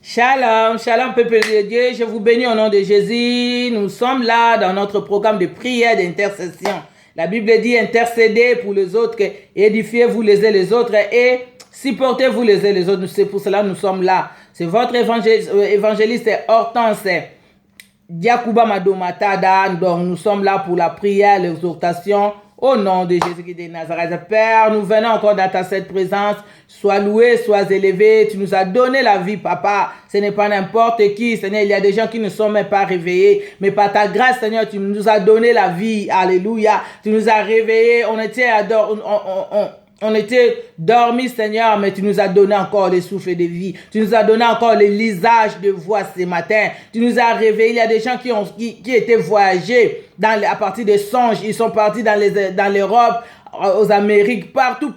Shalom, shalom peuple de Dieu, je vous bénis au nom de Jésus. Nous sommes là dans notre programme de prière d'intercession. La Bible dit intercédez pour les autres, édifiez-vous les uns les autres et supportez-vous les uns les autres. C'est pour cela que nous sommes là. C'est votre évangéliste Hortense Diakouba Madomatada. Donc nous sommes là pour la prière, l'exhortation. Au nom de Jésus-Christ de Nazareth, Père, nous venons encore dans ta sainte présence. Sois loué, sois élevé. Tu nous as donné la vie, Papa. Ce n'est pas n'importe qui, Seigneur. Il y a des gens qui ne sont même pas réveillés. Mais par ta grâce, Seigneur, tu nous as donné la vie. Alléluia. Tu nous as réveillés. On était dormis, Seigneur, mais tu nous as donné encore les souffles de vie. Tu nous as donné encore les lisages de voix ce matin. Tu nous as réveillés. Il y a des gens qui étaient voyagés à partir des songes. Ils sont partis dans l'Europe, aux Amériques, partout.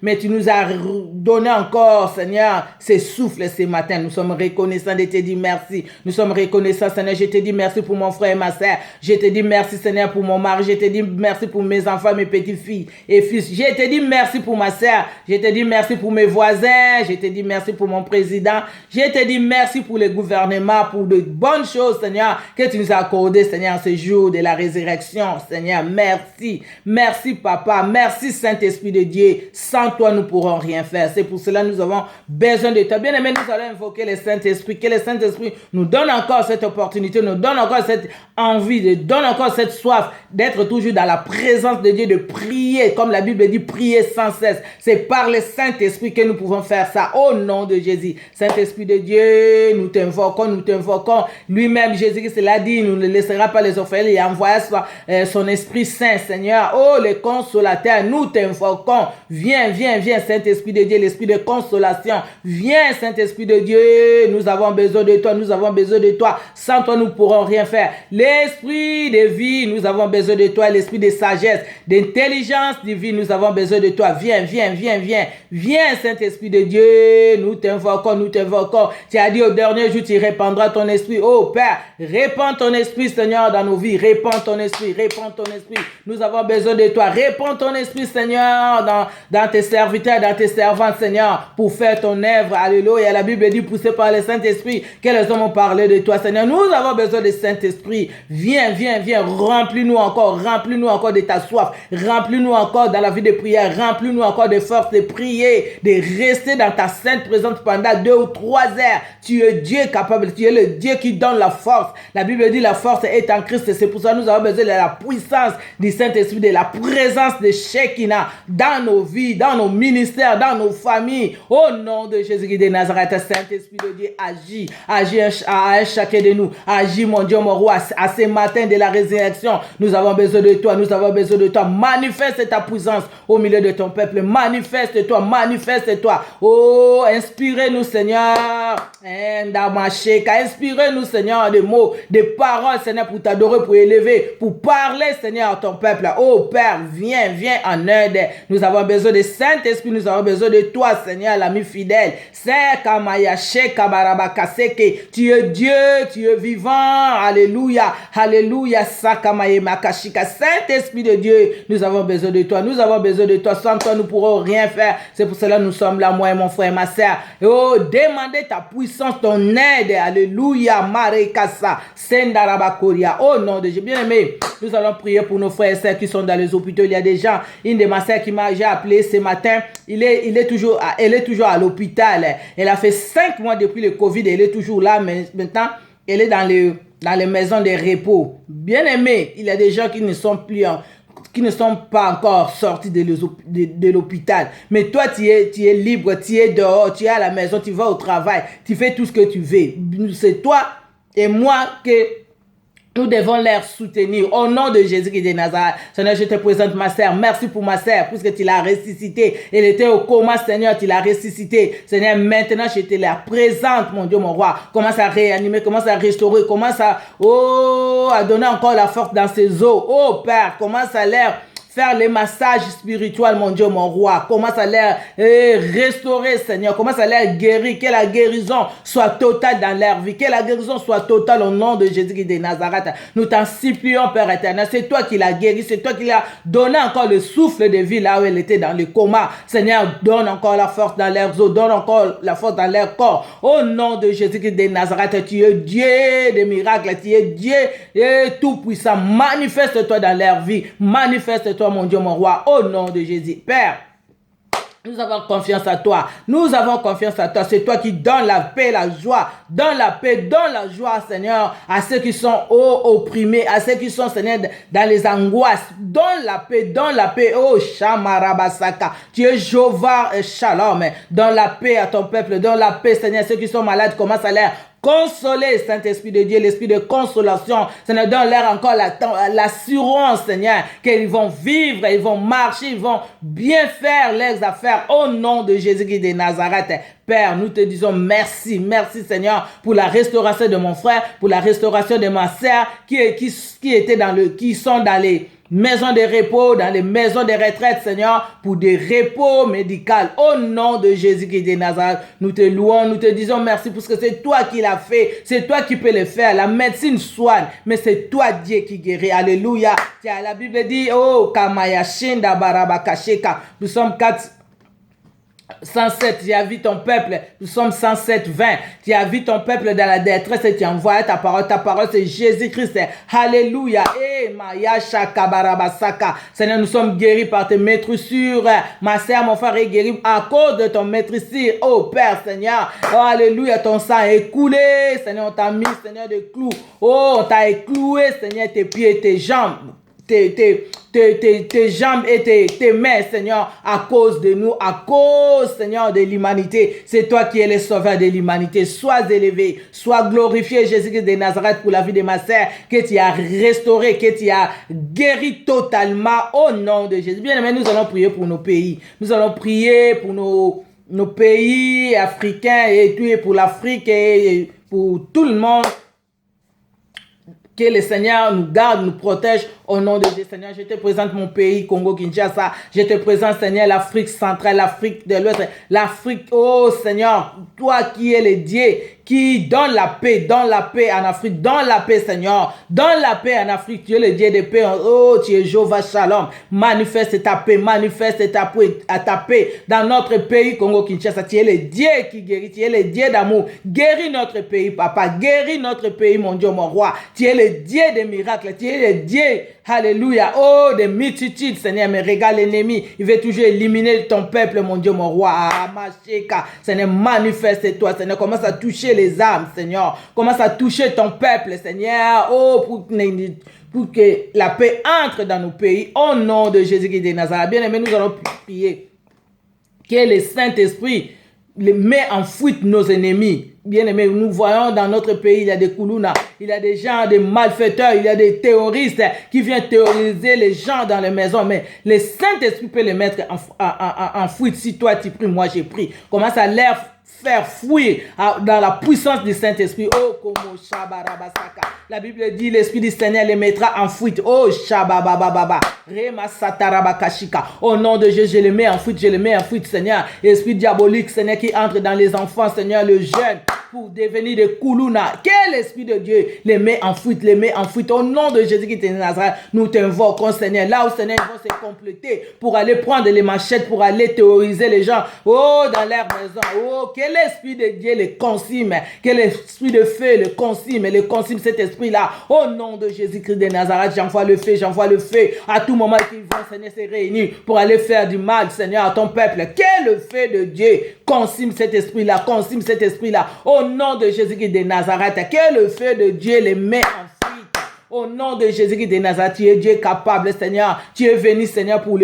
Mais tu nous as donné encore, Seigneur, ces souffles ce matin. Nous sommes reconnaissants de te dire merci. Nous sommes reconnaissants, Seigneur. Je te dis merci pour mon frère et ma sœur. Je te dis merci, Seigneur, pour mon mari. Je te dis merci pour mes enfants, mes petits-filles et fils. Je te dis merci pour ma sœur. Je te dis merci pour mes voisins. Je te dis merci pour mon président. Je te dis merci pour le gouvernement, pour de bonnes choses, Seigneur, que tu nous as accordées, Seigneur, ce jour de la résurrection. Seigneur, merci. Merci, Papa. Merci Saint-Esprit de Dieu. Sans toi, nous ne pourrons rien faire. C'est pour cela que nous avons besoin de toi. Bien aimé, nous allons invoquer le Saint-Esprit. Que le Saint-Esprit nous donne encore cette opportunité, nous donne encore cette envie, nous donne encore cette soif d'être toujours dans la présence de Dieu, de prier. Comme la Bible dit, prier sans cesse. C'est par le Saint-Esprit que nous pouvons faire ça. Au nom de Jésus. Saint-Esprit de Dieu, nous t'invoquons. Lui-même, Jésus-Christ l'a dit, il ne nous laissera pas les orphelins. Il envoie son Esprit Saint, Seigneur. Oh, le consolateur. Nous t'invoquons. Viens, Saint-Esprit de Dieu, l'Esprit de consolation. Viens, Saint-Esprit de Dieu. Nous avons besoin de toi. Sans toi, nous ne pourrons rien faire. L'Esprit de vie, nous avons besoin de toi. L'Esprit de sagesse, d'intelligence divine, nous avons besoin de toi. Viens. Viens, Saint-Esprit de Dieu. Nous t'invoquons. Tu as dit au dernier jour, tu répandras ton esprit. Oh, Père, répands ton esprit, Seigneur, dans nos vies. Répands ton esprit. Nous avons besoin de toi. Répands ton esprit, Seigneur, dans tes serviteurs, dans tes servantes, Seigneur, pour faire ton œuvre. Alléluia. La Bible dit, poussé par le Saint-Esprit, que les hommes ont parlé de toi, Seigneur. Nous avons besoin de Saint-Esprit. Viens. Remplis-nous encore de ta soif. Remplis-nous encore dans la vie de prière. Remplis-nous encore de force de prier, de rester dans ta sainte présence pendant 2 ou 3 heures. Tu es Dieu capable. Tu es le Dieu qui donne la force. La Bible dit, la force est en Christ. C'est pour ça que nous avons besoin de la puissance du Saint-Esprit, de la présence de Shekinah dans nos vies, dans nos ministères, dans nos familles. Au nom de Jésus de Nazareth, Saint-Esprit de Dieu, agis à chacun de nous. Agis, mon Dieu, mon roi, à ce matin de la résurrection. Nous avons besoin de toi. Manifeste ta puissance au milieu de ton peuple. Manifeste-toi. Oh, inspirez-nous, Seigneur. Inspirez-nous, Seigneur, des mots, des paroles, Seigneur, pour t'adorer, pour élever, pour parler, Seigneur, à ton peuple. Oh, Père, viens en aide. Nous avons besoin de Saint-Esprit, nous avons besoin de toi, Seigneur, l'ami fidèle. Tu es Dieu, tu es vivant. Alléluia. Saint-Esprit de Dieu, nous avons besoin de toi. Sans toi, nous ne pourrons rien faire. C'est pour cela que nous sommes là, moi et mon frère et ma sœur. Oh, demandez ta puissance, ton aide. Alléluia. Marekasa. Sendarabakoria. Oh nom de Dieu. Bien aimé, nous allons prier pour nos frères et sœurs qui sont dans les hôpitaux. Il y a des gens, une de ma sœurs qui m'a appelé ce matin, elle est toujours à l'hôpital. Elle a fait 5 mois depuis le Covid, elle est toujours là, mais maintenant, elle est dans les maisons de repos. Bien aimé, il y a des gens qui ne sont pas encore sortis de l'hôpital. Mais toi, tu es libre, tu es dehors, tu es à la maison, tu vas au travail, tu fais tout ce que tu veux. C'est toi et moi que nous devons les soutenir au nom de Jésus-Christ de Nazareth. Seigneur, je te présente ma sœur. Merci pour ma sœur, puisque tu l'as ressuscité. Elle était au coma, Seigneur, tu l'as ressuscité. Seigneur, maintenant, je te la présente, mon Dieu, mon roi. Commence à réanimer, commence à restaurer, commence à donner encore la force dans ses os. Oh, Père, commence à l'air faire les massages spirituels, mon Dieu, mon roi. Commence à les restaurer, Seigneur. Commence à les guérir. Que la guérison soit totale dans leur vie. Que la guérison soit totale au nom de Jésus-Christ de Nazareth. Nous t'en supplions, Père éternel. C'est toi qui l'as guéri. C'est toi qui l'as donné encore le souffle de vie là où elle était dans le coma. Seigneur, donne encore la force dans leurs os. Donne encore la force dans leur corps. Au nom de Jésus-Christ de Nazareth, tu es Dieu des miracles. Tu es Dieu tout-puissant. Manifeste-toi dans leur vie. Manifeste-toi, mon Dieu, mon roi, au nom de Jésus. Père, nous avons confiance à toi. Nous avons confiance à toi. C'est toi qui donnes la paix, la joie. Donne la paix, donne la joie, Seigneur, à ceux qui sont opprimés, à ceux qui sont, Seigneur, dans les angoisses. Donne la paix, oh Shamarabasaka. Tu es Jéhovah et Shalom. Donne la paix à ton peuple. Donne la paix, Seigneur. Ceux qui sont malades commencent à l'air. Consoler, Saint-Esprit de Dieu, l'esprit de consolation. Seigneur, donne-leur encore l'assurance, Seigneur, qu'ils vont vivre, ils vont marcher, ils vont bien faire leurs affaires au nom de Jésus-Christ de Nazareth. Père, nous te disons merci, merci Seigneur pour la restauration de mon frère, pour la restauration de ma sœur qui sont dans les maisons de repos, dans les maisons de retraite, Seigneur, pour des repos médicaux. Au nom de Jésus-Christ de Nazareth, nous te louons, nous te disons merci parce que c'est toi qui l'as fait, c'est toi qui peux le faire. La médecine soigne, mais c'est toi Dieu qui guérit. Alléluia. Tiens, la Bible dit, oh, Kamayashinda Barabakasheka. Nous sommes 107, tu as vu ton peuple, nous sommes 107, 20. Tu as vu ton peuple dans la détresse et tu envoies ta parole. Ta parole, c'est Jésus-Christ. Alléluia. Seigneur, nous sommes guéris par tes maîtrissures. Ma sœur, mon frère est guéri à cause de ton maîtrisure. Oh Père, Seigneur. Oh, alléluia. Ton sang est coulé. Seigneur, on t'a mis, Seigneur, de clous. Oh, on t'a écloué, Seigneur, tes pieds et tes jambes. Tes jambes et tes mains, Seigneur, à cause de nous, à cause, Seigneur, de l'humanité. C'est toi qui es le sauveur de l'humanité. Sois élevé, sois glorifié, Jésus-Christ de Nazareth, pour la vie de ma sœur, que tu as restauré, que tu as guéri totalement au nom de Jésus. Bien aimé, nous allons prier pour nos pays. Nous allons prier pour nos pays africains et tout, et pour l'Afrique et pour tout le monde. Que le Seigneur nous garde, nous protège au nom de Dieu. Seigneur, je te présente mon pays, Congo-Kinshasa. Je te présente, Seigneur, l'Afrique centrale, l'Afrique de l'Ouest. L'Afrique, oh Seigneur, toi qui es le Dieu qui donne la paix en Afrique. Donne la paix, Seigneur. Donne la paix en Afrique. Tu es le Dieu de paix. Oh, tu es Jéhovah Shalom. Manifeste ta paix ta paix dans notre pays, Congo-Kinshasa. Tu es le Dieu qui guérit. Tu es le Dieu d'amour. Guéris notre pays, Papa. Guéris notre pays, mon Dieu, mon roi. Tu es le Dieu des miracles. Tu es le Dieu, alléluia, oh, des multitudes, Seigneur. Mais regarde l'ennemi. Il veut toujours éliminer ton peuple, mon Dieu, mon roi. Seigneur, manifeste-toi, Seigneur. Commence à toucher les âmes, Seigneur. Commence à toucher ton peuple, Seigneur. Oh, pour que la paix entre dans nos pays. Au nom de Jésus-Christ de Nazareth. Bien aimé, nous allons prier que le Saint-Esprit met en fuite nos ennemis. Bien aimé, nous voyons dans notre pays, il y a des Koulouna, il y a des gens, des malfaiteurs, il y a des terroristes qui viennent terroriser les gens dans les maisons. Mais le Saint-Esprit peut les mettre en fuite. Si toi tu pries, moi j'ai pris. Commence à leur faire fuir dans la puissance du Saint-Esprit. Oh, como Shabarabasaka. La Bible dit, l'Esprit du Seigneur les mettra en fuite. Oh, Shababababa. Rema Satarabakashika. Au nom de Jésus, je les mets en fuite, Seigneur. Esprit diabolique, Seigneur, qui entre dans les enfants, Seigneur, le jeune, pour devenir des Koulouna. Quel Esprit de Dieu les met en fuite. Au nom de Jésus qui est Nazareth, nous t'invoquons, Seigneur. Là où, Seigneur, ils vont se compléter pour aller prendre les machettes, pour aller terroriser les gens. Oh, dans leur maison. Oh, que l'Esprit de Dieu les consume. Que l'Esprit de feu les consume cet esprit-là. Au nom de Jésus-Christ de Nazareth, j'envoie le feu. À tout moment qu'ils vont, Seigneur, se réunir pour aller faire du mal, Seigneur, à ton peuple. Que le feu de Dieu consume cet esprit-là. Au nom de Jésus-Christ de Nazareth, que le feu de Dieu les met en fuite. Au nom de Jésus-Christ de Nazareth, tu es Dieu capable, Seigneur. Tu es venu, Seigneur, pour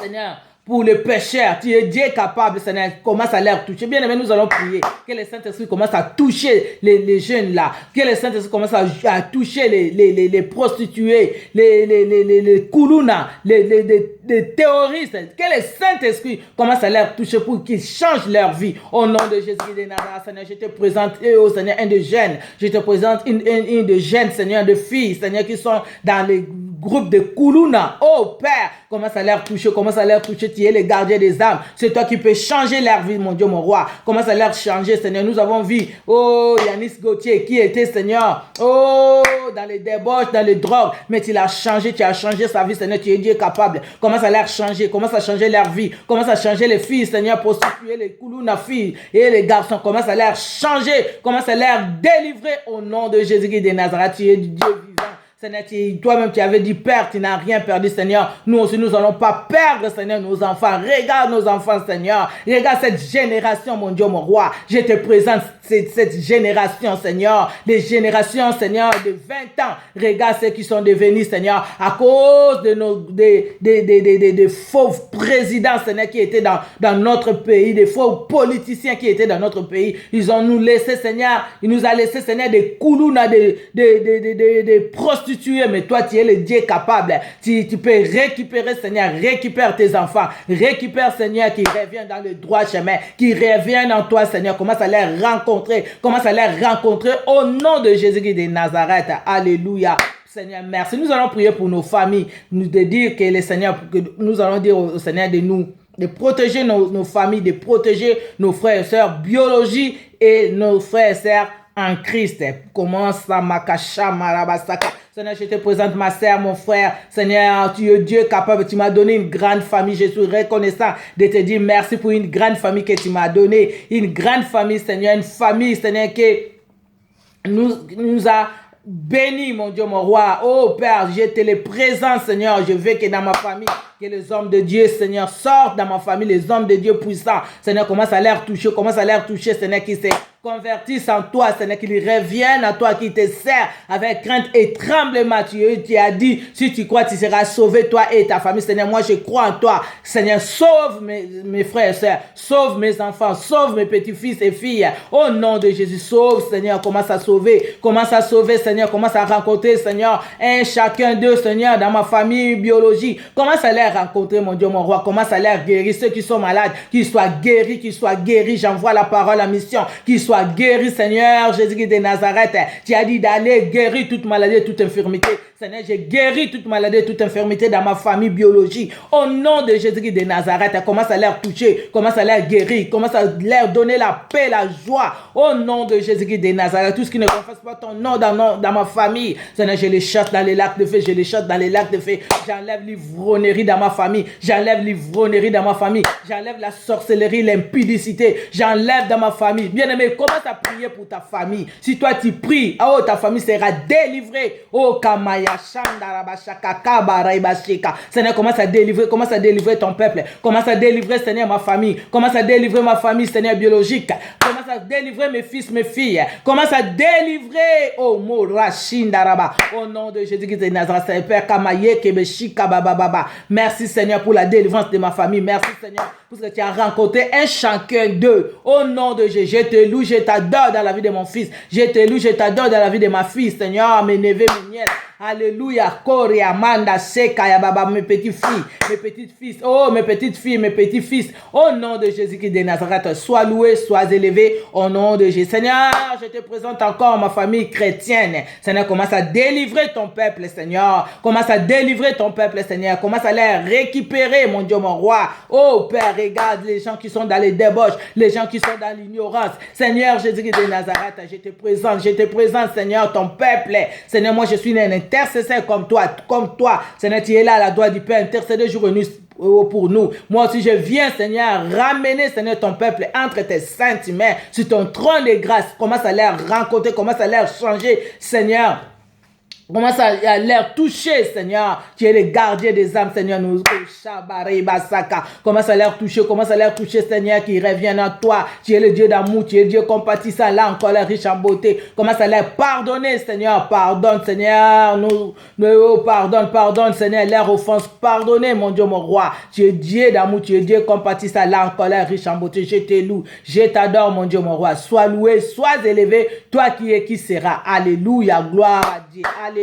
Seigneur, pour les pécheurs. Tu es Dieu capable, Seigneur. Commence à les toucher. Bien aimé, nous allons prier. Que le Saint-Esprit commence à toucher les jeunes là. Que le Saint-Esprit commence à toucher les prostituées, les Koulouna, les terroristes. Que le Saint-Esprit commence à les toucher pour qu'ils changent leur vie. Au nom de Jésus de Nazareth, Seigneur, je te présente, Seigneur, un de jeunes. Je te présente une de jeunes, Seigneur, de filles, Seigneur, qui sont dans les groupe de Kuluna. Oh Père, commence à leur toucher, commence à leur toucher. Tu es le gardien des âmes. C'est toi qui peux changer leur vie, mon Dieu, mon roi. Commence à leur changer, Seigneur. Nous avons vu, oh, Yanis Gauthier, qui était, Seigneur, oh, dans les débauches, dans les drogues. Mais tu l'as changé, tu as changé sa vie, Seigneur. Tu es Dieu capable. Commence à leur changer, commence à changer leur vie. Commence à changer les filles, Seigneur, prostituées, les Kuluna filles et les garçons. Commence à leur changer, commence à leur délivrer au nom de Jésus-Christ de Nazareth. Tu es Dieu vivant. Seigneur, toi-même, tu avais dit, Père, tu n'as rien perdu, Seigneur. Nous aussi, nous n'allons pas perdre, Seigneur, nos enfants. Regarde nos enfants, Seigneur. Regarde cette génération, mon Dieu, mon roi. Je te présente cette génération, Seigneur. Des générations, Seigneur, de 20 ans. Regarde ceux qui sont devenus, Seigneur, à cause de des faux présidents, Seigneur, qui étaient dans notre pays, des faux politiciens qui étaient dans notre pays. Ils ont nous laissé, Seigneur. Ils nous ont laissé, Seigneur, des Kuluna, des prostituées. Mais toi, tu es le Dieu capable. Tu peux récupérer, Seigneur. Récupère tes enfants. Récupère, Seigneur, qui revient dans le droit chemin. Qui revient en toi, Seigneur. Commence à les rencontrer. Commence à les rencontrer au nom de Jésus-Christ de Nazareth. Alléluia. Seigneur, merci. Nous allons prier pour nos familles. Nous de dire que le Seigneur, que nous allons dire au Seigneur de protéger nos familles, de protéger nos frères et sœurs biologie et nos frères et sœurs en Christ. Commence à Makasha Marabasaka. Seigneur, je te présente ma sœur, mon frère. Seigneur, tu es Dieu capable. Tu m'as donné une grande famille. Je suis reconnaissant de te dire merci pour une grande famille que tu m'as donnée. Une grande famille, Seigneur. Une famille, Seigneur, qui nous a béni, mon Dieu, mon roi. Oh Père, je te le présente, Seigneur. Je veux que dans ma famille, que les hommes de Dieu, Seigneur, sortent dans ma famille. Les hommes de Dieu puissants. Seigneur, commence à leur toucher, Seigneur, qui s'est convertissent en toi, Seigneur, qu'ils reviennent à toi, qui te sert avec crainte et tremblement. Tu as dit, si tu crois, tu seras sauvé, toi et ta famille. Seigneur, moi, je crois en toi. Seigneur, sauve mes frères et sœurs, sauve mes enfants, sauve mes petits-fils et filles. Au nom de Jésus, sauve, Seigneur, commence à sauver, Seigneur, commence à rencontrer, Seigneur, chacun d'eux, Seigneur, dans ma famille biologique. Commence à les rencontrer, mon Dieu, mon roi. Commence à les guérir. Ceux qui sont malades, qu'ils soient guéris. J'envoie la parole à mission, qu'ils soient guéri, Seigneur, Jésus-Christ de Nazareth. Tu as dit d'aller guérir toute maladie, toute infirmité. Seigneur, j'ai guéri toute maladie, toute infirmité dans ma famille biologique. Au nom de Jésus-Christ de Nazareth, commence à leur toucher, commence à leur guérir, commence à leur donner la paix, la joie. Au nom de Jésus-Christ de Nazareth, tout ce qui ne confesse pas ton nom dans ma famille, Seigneur, je les chasse dans les lacs de feu, J'enlève l'ivrognerie dans ma famille, j'enlève la sorcellerie, l'impudicité, j'enlève dans ma famille. Bien-aimé, commence à prier pour ta famille. Si toi tu pries, oh, ta famille sera délivrée. Oh, Kamaya Shandarabashaka Kabaraibashika. Seigneur, commence à délivrer ton peuple. Commence à délivrer, Seigneur, ma famille. Commence à délivrer ma famille, Seigneur, biologique. Commence à délivrer mes fils, mes filles. Commence à délivrer, oh, Morashindaraba. Au nom de Jésus-Christ de Nazareth, Père Kamaye Kebeshika Baba. Merci, Seigneur, pour la délivrance de ma famille. Merci, Seigneur, pour ce que tu as rencontré un chacun d'eux. Au nom de Jésus, je te loue, je t'adore dans la vie de mon fils. Je te loue, je t'adore dans la vie de ma fille, Seigneur, mes neveux, mes nièces. Alléluia, Kori, Amanda, Seka, Yababa, mes petites filles, mes petites fils, oh, mes petites filles, mes petits fils, au nom de Jésus-Christ de Nazareth, sois loué, sois élevé, au nom de Jésus. Seigneur, je te présente encore ma famille chrétienne. Seigneur, commence à délivrer ton peuple, Seigneur. Commence à délivrer ton peuple, Seigneur. Commence à les récupérer, mon Dieu, mon roi. Oh, Père, regarde les gens qui sont dans les débauches, les gens qui sont dans l'ignorance. Seigneur, Jésus-Christ de Nazareth, je te présente, Seigneur, ton peuple. Seigneur, moi, je suis un intercesseur comme toi. Seigneur, tu es là à la droite du Père, intercéder jour et nuit pour nous. Moi aussi, je viens, Seigneur, ramener, Seigneur, ton peuple entre tes saintes mains, sur ton trône de grâce. Commence à les rencontrer, commence à les changer, Seigneur. Commence à leur toucher, Seigneur. Tu es le gardien des âmes, Seigneur. Commence à leur toucher, Seigneur, qui reviennent à toi. Tu es le Dieu d'amour, tu es le Dieu compatissant, là encore, riche en beauté. Commence à leur pardonner, Seigneur. Pardonne, Seigneur. Pardonne, Seigneur, leur offense. Pardonnez, mon Dieu, mon roi. Tu es Dieu d'amour, tu es Dieu compatissant, là encore, riche en beauté. Je te loue, je t'adore, mon Dieu, mon roi. Sois loué, sois élevé. Toi qui es, qui sera. Alléluia, gloire à Dieu. Alléluia.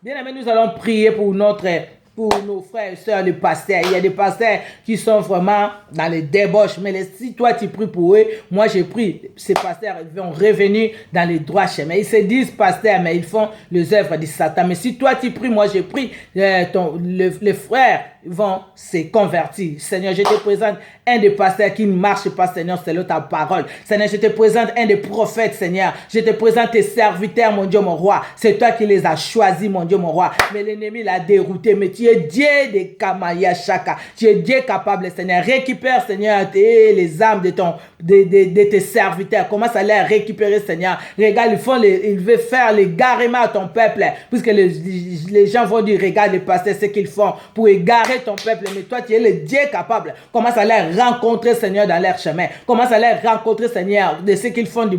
Bien-aimé, nous allons prier pour notre pour nos frères et sœurs, les pasteurs. Il y a des pasteurs qui sont vraiment dans les débauches. Mais si toi, tu pries pour eux, moi, j'ai pris. Ces pasteurs vont revenir dans les droits chemins. Ils se disent pasteurs, mais ils font les œuvres du Satan. Mais si toi, tu pries, moi, j'ai pris. Les frères vont se convertir. Seigneur, je te présente un des pasteurs qui ne marche pas, Seigneur, selon ta parole. Seigneur, je te présente un des prophètes, Seigneur. Je te présente tes serviteurs, mon Dieu, mon roi. C'est toi qui les as choisis, mon Dieu, mon roi. Mais l'ennemi l'a dérouté. Mais tu es Dieu de Kamaya Shaka. Tu es Dieu capable, Seigneur. Récupère, Seigneur, les âmes de tes serviteurs. Commence à les récupérer, Seigneur. Regarde, ils veulent faire l'égarement à ton peuple. Puisque les gens vont dire, regarde les pasteurs, ce qu'ils font pour égarer ton peuple. Mais toi, tu es le Dieu capable. Commence à les rencontrer, Seigneur, dans leur chemin. Commence à les rencontrer, Seigneur, de ce qu'ils font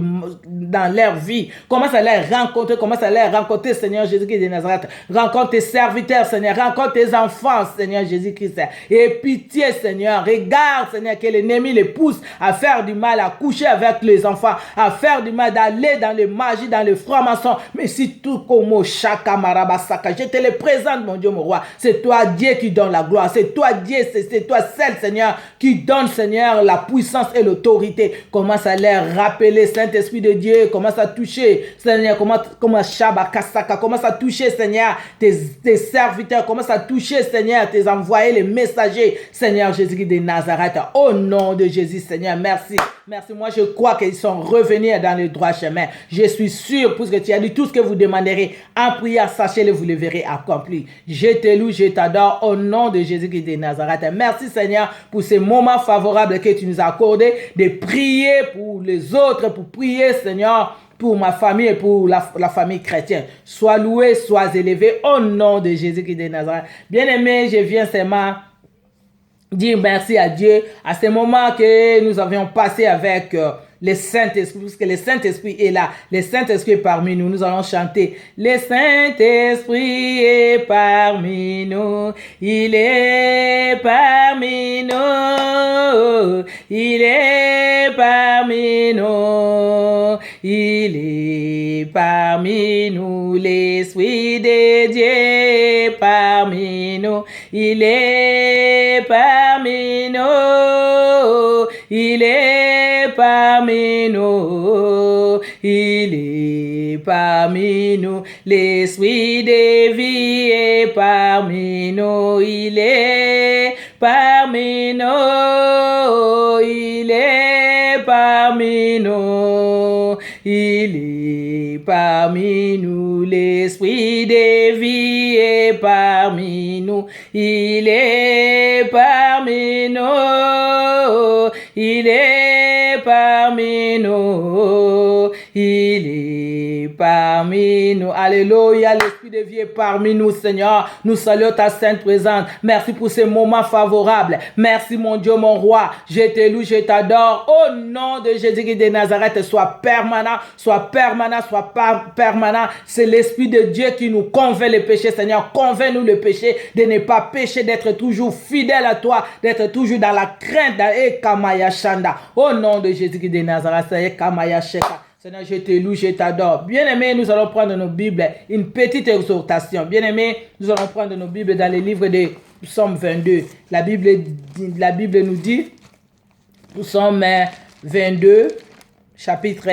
dans leur vie. Commence à les rencontrer, Seigneur Jésus-Christ de Nazareth. Rencontre tes serviteurs, Seigneur. Rencontre tes enfants, Seigneur Jésus-Christ. Et pitié, Seigneur. Regarde, Seigneur, que l'ennemi les pousse à faire du mal, à coucher avec les enfants, à faire du mal, d'aller dans les magies, dans les francs-maçons. Mais si tout comme Shaka Marabasaka, je te le présente, mon Dieu, mon roi. C'est toi, Dieu, qui donne la gloire. C'est toi, Dieu, c'est toi seul, Seigneur, qui donne, Seigneur, la puissance et l'autorité. Commence à leur rappeler, Saint-Esprit de Dieu. Commence à toucher, Seigneur. Commence à toucher, Seigneur, tes serviteurs. Commence à toucher, Seigneur, tes envoyés, les messagers, Seigneur Jésus-Christ de Nazareth. Au nom de Jésus, Seigneur, merci. Merci, moi je crois qu'ils sont revenus dans le droit chemin. Je suis sûr, puisque tu as dit tout ce que vous demanderez en prière, sachez-le, vous le verrez accompli. Je te loue, je t'adore au nom de Jésus-Christ de Nazareth. Merci, Seigneur, pour ces moments favorables que tu nous as accordés, de prier pour les autres, pour prier, Seigneur, pour ma famille et pour la famille chrétienne. Sois loué, sois élevé au nom de Jésus-Christ de Nazareth. Bien-aimé, je viens seulement dire merci à Dieu à ce moment que nous avions passé avec le Saint-Esprit, puisque le Saint-Esprit est là, le Saint-Esprit est parmi nous. Nous allons chanter. Le Saint-Esprit est parmi nous, il est parmi nous, il est parmi nous, il est parmi nous, l'Esprit de Dieu est parmi nous, il est parmi nous, il est parmi nous, il est parmi nous, l'Esprit de vie est parmi nous, il est parmi nous, il est parmi nous, il est parmi nous, l'Esprit de vie est parmi nous, il est parmi nous, il est parmi nous, il est parmi nous. Alléluia, l'Esprit de vie est parmi nous, Seigneur. Nous saluons ta sainte présence. Merci pour ces moments favorables. Merci, mon Dieu, mon roi. Je te loue, je t'adore. Au nom de Jésus-Christ de Nazareth, sois permanent, sois permanent, sois permanent. C'est l'Esprit de Dieu qui nous convainc le péché, Seigneur. Convainc-nous le péché, de ne pas pécher, d'être toujours fidèle à toi, d'être toujours dans la crainte. Kamaya Shanda. Au nom de Jésus-Christ de Nazareth, Kamaya Sheka. Seigneur, je te loue, je t'adore. Bien-aimés, nous allons prendre nos Bibles, une petite exhortation. Bien-aimés, nous allons prendre nos Bibles dans les livres de Psaume 22. La Bible nous dit, Psaume 22, chapitre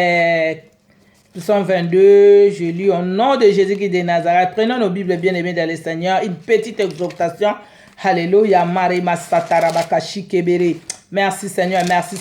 Psaume 22, je lis au nom de Jésus-Christ de Nazareth. Prenons nos Bibles, bien-aimés, dans le Seigneur, une petite exhortation. Alléluia. Merci, Seigneur, merci.